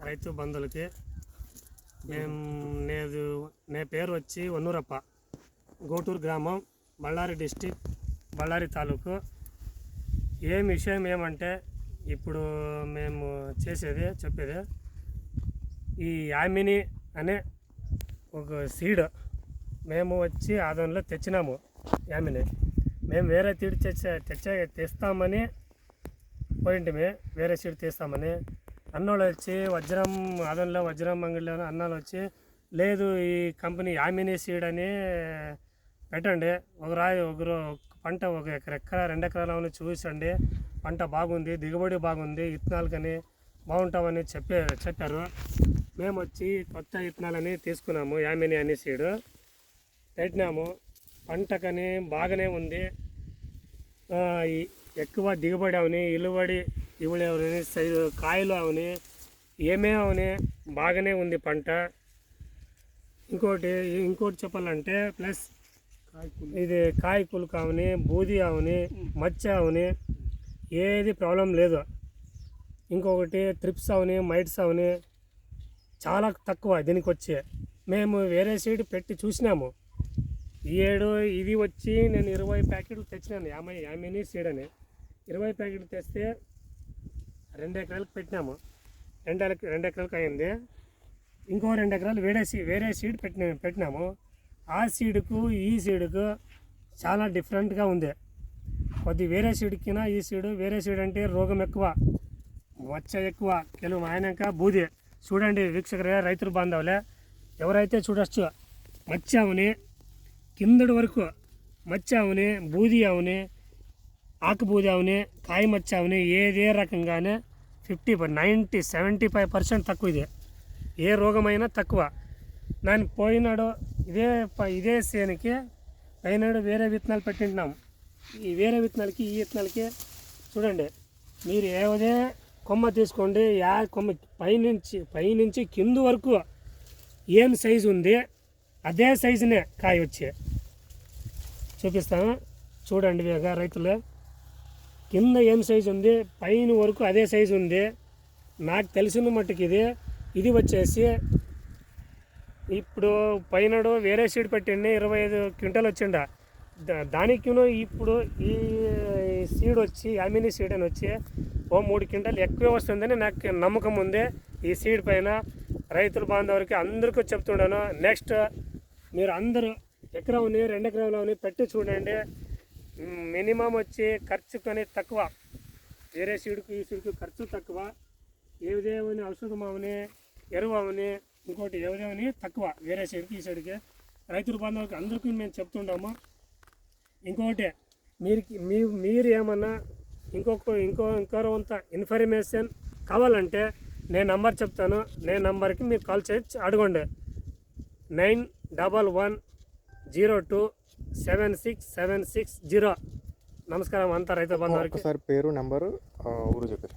రైతు బంధువులకి నే పేరు వచ్చి వన్నూరప్ప, గోటూరు గ్రామం, బళ్ళారి డిస్టిక్, బళ్ళారి తాలూకు. విషయం ఏమంటే ఇప్పుడు మేము చెప్పేది ఈ యామిని అనే ఒక సీడ్ మేము వచ్చి ఆదంలో తెచ్చినాము. యామిని మేము వేరే తీడి తెస్తామని పోయింటిమి, వేరే సీడ్ తీస్తామని. అన్నోళ్ళు వచ్చి ఆదంలో వజ్రం అంగడిలో అన్నాలు వచ్చి లేదు ఈ కంపెనీ యామిని సీడ్ అని పెట్టండి, ఒకరు పంట 1 ఎకరా 2 ఎకరాలని చూసండి, పంట బాగుంది, దిగుబడి బాగుంది, విత్తనాలకని బాగుంటామని చెప్పారు. మేము వచ్చి కొత్త విత్తనాలని తీసుకున్నాము. యామిని అనే సీడ్ పెట్టినాము. పంటకని బాగానే ఉంది, ఎక్కువ దిగుబడి అవని, ఇలువడి అవని, సైజు కాయలు అవని, అవని బాగానే ఉంది పంట. ఇంకోటి చెప్పాలంటే ప్లస్ ఇది కాయకులు కావని, బూది అవని, మచ్చ అవని ఏది ప్రాబ్లం లేదు. ఇంకొకటి ట్రిప్స్ అవని, మైట్స్ అవని చాలా తక్కువ దీనికి వచ్చి. మేము వేరే సీడ్ పెట్టి చూసినాము. ఈ ఏడు ఇది వచ్చి నేను 20 ప్యాకెట్లు తెచ్చినాను. యామిని సీడ్ అని 20 ప్యాకెట్లు తెస్తే 2 ఎకరాలకు పెట్టినాము. 2 ఎకరాలకు అయింది. ఇంకో 2 ఎకరాలు వేరే సీడ్ పెట్టినాము. ఆ సీడ్కు ఈ సీడ్కు చాలా డిఫరెంట్గా ఉంది. వేరే సీడ్కినా ఈ సీడ్, వేరే సీడ్ అంటే రోగం ఎక్కువ, మచ్చ ఎక్కువ, ಕೆಲವು ఆయనక బూది. చూడండి వీక్షకులే, రైతులు బాంధవులే, ఎవరైతే చూడొచ్చు, మచ్చ అవని కిందటి వరకు మచ్చ అవని, బూది అవని, ఆకుబూది అవని, కాయ మచ్చ అవని ఏదే రకంగానే 75% తక్కువ. ఇది ఏ రోగమైనా తక్కువ. నేను పోయినాడు ఇదే సేనికి పోయినాడు వేరే విత్తనాలు పెట్టింటున్నాం. ఈ వేరే విత్తనాలకి ఈ విత్తనాలకి చూడండి, మీరు ఏదే కొమ్మ తీసుకోండి, కొమ్మ పైనుంచి కింద వరకు ఏం సైజు ఉంది అదే సైజునే కాయ వచ్చి చూపిస్తాను. చూడండి రైతులు, కింద ఏం సైజు ఉంది, పైన వరకు అదే సైజు ఉంది. నాకు తెలిసిన మట్టుకు ఇది వచ్చేసి ఇప్పుడు పైనడు వేరే సీడ్ పెట్టండి 25 క్వింటాలు వచ్చిండ. దానికి ఇప్పుడు ఈ సీడ్ వచ్చి యామిని సీడ్ అని వచ్చి 3 క్వింటాలు ఎక్కువే వస్తుందని నాకు నమ్మకం ఉంది. ఈ సీడ్ పైన రైతుల బాంధవులకి అందరికీ చెప్తున్నాను. నెక్స్ట్ మీరు అందరూ ఎకరావుని 2 ఎకరాలని పెట్టి చూడండి. మినిమం వచ్చి ఖర్చు కానీ తక్కువ, వేరే సీడ్కు ఈ సీడ్కు ఖర్చు తక్కువ. ఏదేమని ఔషధం అవని, ఎరువు అవని, ఇంకోటి ఏదేమని తక్కువ వేరే సైడ్కి ఈ సైడ్కి. రైతుల బాంధవులకి అందరికీ మేము చెప్తుంటాము. ఇంకోటి మీరు ఏమన్నా ఇంకొంత ఇన్ఫర్మేషన్ కావాలంటే నేను నంబర్ చెప్తాను. నేను నంబర్కి మీరు కాల్ చేసి అడగండి. 9111027676 నమస్కారం అంతా రైతు బాంధవులకి. పేరు, నెంబరు, ఊరు చెప్పారు.